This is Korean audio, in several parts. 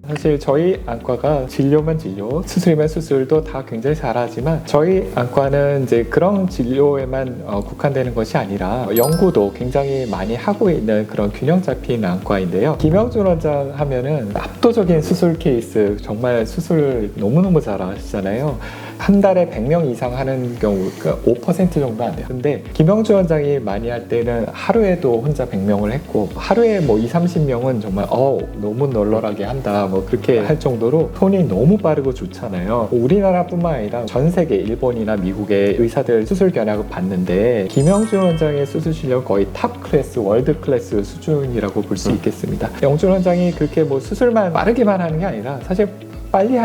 사실 저희 안과가 진료면 진료, 수술이면 수술도 다 굉장히 잘하지만 저희 안과는 이제 그런 진료에만 국한되는 것이 아니라 연구도 굉장히 많이 하고 있는 그런 균형 잡힌 안과인데요. 김영준 원장 하면은 압도적인 수술 케이스, 정말 수술 너무너무 잘하시잖아요. 한 달에 100명 이상 하는 경우가 5% 정도 안 돼요. 근데 김영준 원장이 많이 할 때는 하루에도 혼자 100명을 했고 하루에 뭐 20-30명은 정말 너무 널널하게 한다 뭐 그렇게 할 정도로 톤이 너무 빠르고 좋잖아요. 우리나라뿐만 아니라 전 세계 일본이나 미국의 의사들 수술 견학을 봤는데 김영준 원장의 수술 실력 거의 탑 클래스, 월드 클래스 수준이라고 볼 수 있겠습니다. 영준 원장이 그렇게 뭐 수술만 빠르게만 하는 게 아니라 사실 빨리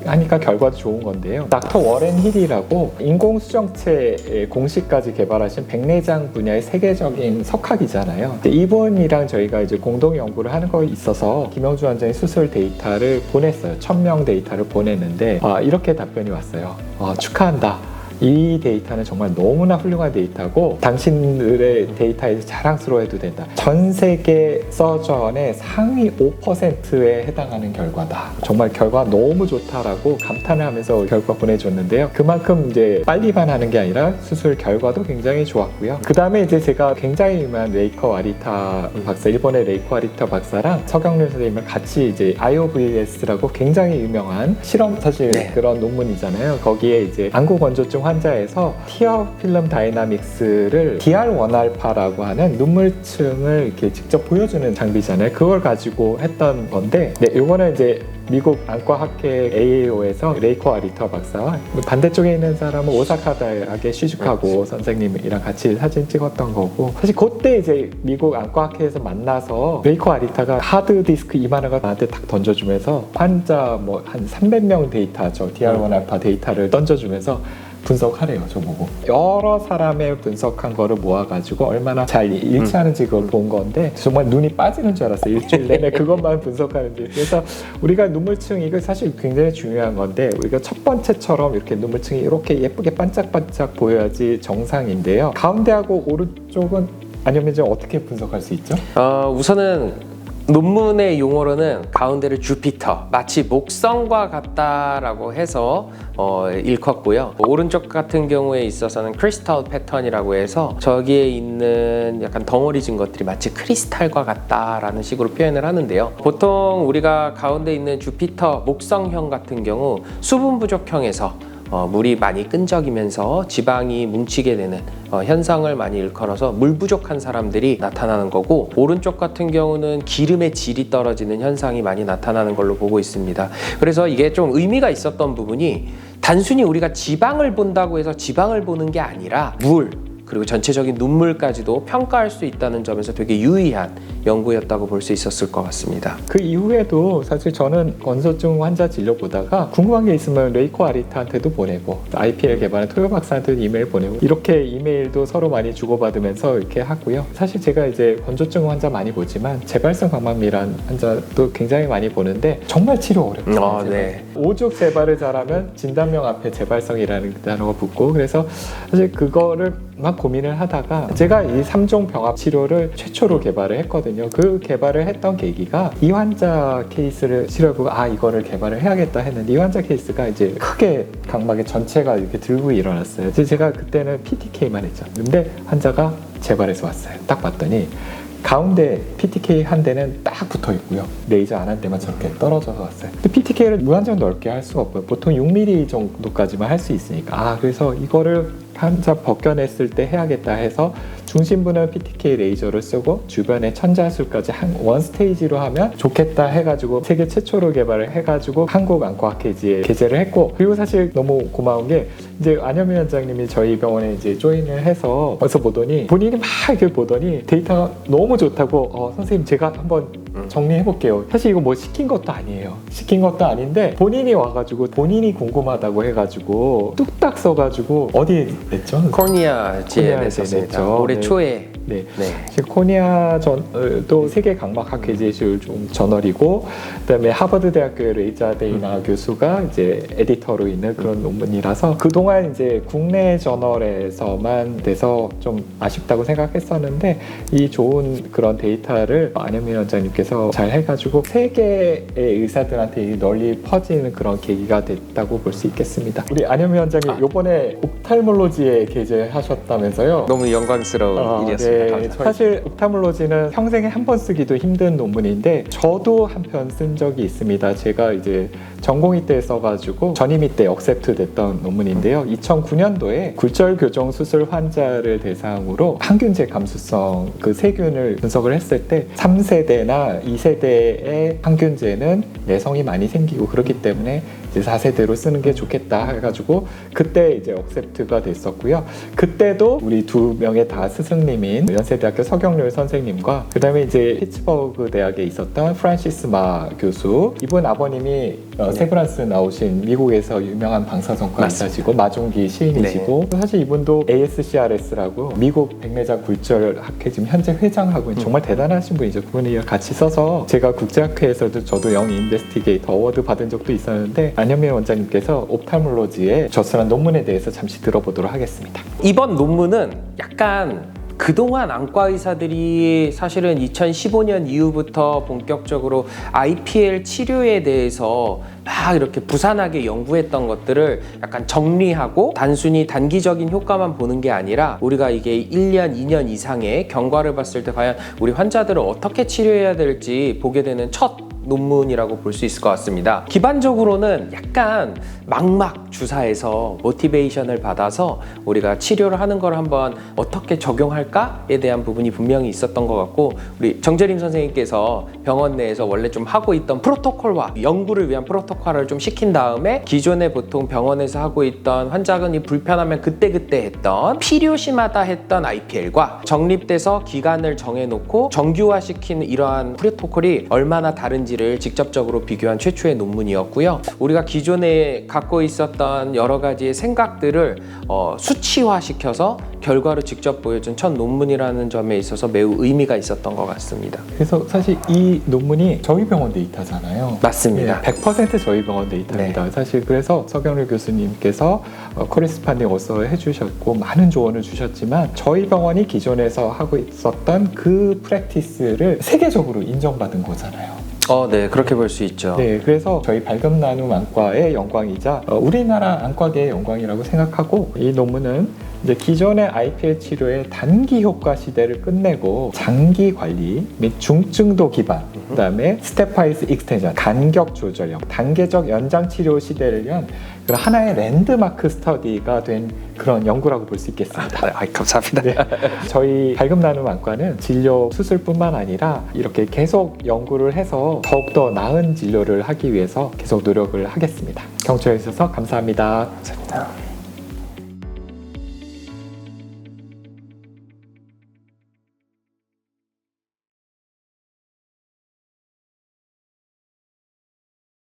하니까 결과도 좋은 건데요. 닥터 워렌 힐이라고 인공수정체 공식까지 개발하신 백내장 분야의 세계적인 석학이잖아요. 이분이랑 저희가 이제 공동 연구를 하는 거에 있어서 김영준 원장의 수술 데이터를 보냈어요. 1000명 데이터를 보냈는데 이렇게 답변이 왔어요. 축하한다. 이 데이터는 정말 너무나 훌륭한 데이터고 당신들의 데이터에서 자랑스러워해도 된다. 전 세계 서전의 상위 5%에 해당하는 결과다. 정말 결과 너무 좋다라고 감탄을 하면서 결과 보내줬는데요. 그만큼 이제 빨리만 하는 게 아니라 수술 결과도 굉장히 좋았고요. 그 다음에 이제 제가 굉장히 유명한 레이커 와리타 박사, 일본의 레이커 와리타 박사랑 서경률 선생님을 같이 이제 IOVS라고 굉장히 유명한 실험 사실 그런 논문이잖아요. 거기에 이제 안구건조증 환자에서 티어 필름 다이나믹스를 DR1알파라고 하는 눈물층을 이렇게 직접 보여주는 장비잖아요. 그걸 가지고 했던 건데, 이거는 이제 미국 안과학회 AAO에서 레이커 아리터 박사와 반대쪽에 있는 사람은 오사카 대학의 시즈카고 선생님이랑 같이 사진 찍었던 거고, 사실 그때 이제 미국 안과학회에서 만나서 레이커 아리타가 하드디스크 이만한 거 나한테 딱 던져주면서 환자 뭐 한 300명 데이터, DR1알파 데이터를 던져주면서 분석하래요, 저보고. 여러 사람의 분석한 거를 모아가지고 얼마나 잘 일치하는지 그걸 본 건데 정말 눈이 빠지는 줄 알았어요. 일주일 내내 그것만 분석하는지. 그래서 우리가 눈물층, 이거 사실 굉장히 중요한 건데 우리가 첫 번째처럼 이렇게 눈물층이 이렇게 예쁘게 반짝반짝 보여야지 정상인데요. 가운데하고 오른쪽은 아니면 이제 어떻게 분석할 수 있죠? 우선은 논문의 용어로는 가운데를 주피터, 마치 목성과 같다라고 해서 일컫고요. 오른쪽 같은 경우에 있어서는 크리스탈 패턴이라고 해서 저기에 있는 약간 덩어리진 것들이 마치 크리스탈과 같다라는 식으로 표현을 하는데요. 보통 우리가 가운데 있는 주피터 목성형 같은 경우 수분 부족형에서 물이 많이 끈적이면서 지방이 뭉치게 되는 현상을 많이 일컬어서 물 부족한 사람들이 나타나는 거고, 오른쪽 같은 경우는 기름의 질이 떨어지는 현상이 많이 나타나는 걸로 보고 있습니다. 그래서 이게 좀 의미가 있었던 부분이 단순히 우리가 지방을 본다고 해서 지방을 보는 게 아니라 물, 그리고 전체적인 눈물까지도 평가할 수 있다는 점에서 되게 유의한 연구였다고 볼 수 있었을 것 같습니다. 그 이후에도 사실 저는 건조증 환자 진료 보다가 궁금한 게 있으면 레이코 아리타한테도 보내고 IPL 개발한 토요 박사한테도 이메일 보내고 이렇게 이메일도 서로 많이 주고받으면서 이렇게 하고요. 사실 제가 이제 건조증 환자 많이 보지만 재발성 방광미란 환자도 굉장히 많이 보는데 정말 치료 어렵죠. 네. 오죽 재발을 잘하면 진단명 앞에 재발성이라는 단어가 붙고, 그래서 사실 그거를 막 고민을 하다가 제가 이 3종 병합 치료를 최초로 개발을 했거든요. 그 개발을 했던 계기가 이 환자 케이스를 치료해보고 이거를 개발을 해야겠다 했는데 이 환자 케이스가 이제 크게 각막의 전체가 이렇게 들고 일어났어요. 그래서 제가 그때는 PTK만 했죠. 근데 환자가 재발해서 왔어요. 딱 봤더니 가운데 PTK 한 대는 딱 붙어 있고요. 레이저 안 한 대만 저렇게 떨어져서 왔어요. 근데 PTK를 무한정 넓게 할 수가 없고요. 보통 6mm 정도까지만 할 수 있으니까. 그래서 이거를 환자 벗겨냈을 때 해야겠다 해서 중심부는 PTK 레이저를 쓰고 주변에 천자술까지 원 스테이지로 하면 좋겠다 해가지고 세계 최초로 개발을 해가지고 한국 안과학회지에 게재를 했고, 그리고 사실 너무 고마운 게 이제 안현미 원장님이 저희 병원에 이제 조인을 해서 어디서 보더니 본인이 막 이렇게 보더니 데이터가 너무 좋다고 선생님 제가 한번 정리해 볼게요. 사실 이거 뭐 시킨 것도 아니에요. 시킨 것도 아닌데 본인이 와가지고 본인이 궁금하다고 해가지고 뚝딱 써가지고 어디에 냈죠? 코니아지에 냈었습니다. 올해 최초의 네. 네. 지금 코니아 또 세계 각막학회 제시율 좀 저널이고, 그다음에 하버드 대학교의 레이자 데이나 교수가 이제 에디터로 있는 그런 논문이라서 그동안 이제 국내 저널에서만 돼서 좀 아쉽다고 생각했었는데, 이 좋은 그런 데이터를 안현민 원장님께서 잘 해가지고 세계의 의사들한테 널리 퍼지는 그런 계기가 됐다고 볼 수 있겠습니다. 우리 안현민 원장님 이번에 옵탈몰로지에 게재하셨다면서요? 너무 영광스러운 일이었습니다. 네, 감사합니다. 사실 옵탈몰로지는 평생에 한 번 쓰기도 힘든 논문인데 저도 한 편 쓴 적이 있습니다. 제가 이제 전공의 때 써가지고 전임의 때 억셉트 됐던 논문인데요. 2009년도에 굴절 교정 수술 환자를 대상으로 항균제 감수성 그 세균을 분석을 했을 때 3세대나 2세대의 항균제는 내성이 많이 생기고 그렇기 때문에 이제 4세대로 쓰는 게 좋겠다 해가지고 그때 이제 억셉트가 됐었고요. 그때도 우리 두 명의 다 스승님인 연세대학교 서경률 선생님과 그 다음에 이제 피츠버그 대학에 있었던 프란시스 마 교수, 이분 아버님이 세브란스 나오신 미국에서 유명한 방사선과 의사시고 마중기 시인이시고, 사실 이분도 ASCRS라고 미국 백내장 굴절 학회 지금 현재 회장하고 정말 대단하신 분이죠. 그분이 같이 써서 제가 국제학회에서도 저도 영 인베스티게이터 어워드 받은 적도 있었는데, 안현민 원장님께서 옵탈몰로지에 저술한 논문에 대해서 잠시 들어보도록 하겠습니다. 이번 논문은 약간 그동안 안과 의사들이 사실은 2015년 이후부터 본격적으로 IPL 치료에 대해서 막 이렇게 부산하게 연구했던 것들을 약간 정리하고 단순히 단기적인 효과만 보는 게 아니라 우리가 이게 1년, 2년 이상의 경과를 봤을 때 과연 우리 환자들을 어떻게 치료해야 될지 보게 되는 첫 논문이라고 볼 수 있을 것 같습니다. 기반적으로는 약간 막막 주사에서 모티베이션을 받아서 우리가 치료를 하는 걸 한번 어떻게 적용할까에 대한 부분이 분명히 있었던 것 같고, 우리 정재림 선생님께서 병원 내에서 원래 좀 하고 있던 프로토콜과 연구를 위한 프로토콜을 좀 시킨 다음에 기존에 보통 병원에서 하고 있던 환자근이 불편하면 그때그때 했던 필요시마다 했던 IPL과 정립돼서 기간을 정해놓고 정규화시킨 이러한 프로토콜이 얼마나 다른지를 직접적으로 비교한 최초의 논문이었고요. 우리가 기존에 갖고 있었던 여러 가지의 생각들을 수치화시켜서 결과로 직접 보여준 첫 논문이라는 점에 있어서 매우 의미가 있었던 것 같습니다. 그래서 사실 이 논문이 저희 병원 데이터잖아요. 맞습니다. 100% 저희 병원 데이터입니다. 네. 사실 그래서 서경률 교수님께서 코레스판딩 워서 해주셨고 많은 조언을 주셨지만, 저희 병원이 기존에서 하고 있었던 그 프랙티스를 세계적으로 인정받은 거잖아요. 네, 그렇게 볼 수 있죠. 네, 그래서 저희 발금 나눔 안과의 영광이자 우리나라 안과계의 영광이라고 생각하고, 이 논문은 이제 기존의 IPL 치료의 단기 효과 시대를 끝내고 장기 관리 및 중증도 기반, 그다음에 스텝와이즈 익스텐션, 간격 조절형, 단계적 연장 치료 시대를 위한 그런 하나의 랜드마크 스터디가 된 그런 연구라고 볼 수 있겠습니다. 감사합니다. 네. 저희 발금 나눔 안과는 진료 수술뿐만 아니라 이렇게 계속 연구를 해서 더욱더 나은 진료를 하기 위해서 계속 노력을 하겠습니다. 경청해 주셔서 감사합니다. 감사합니다.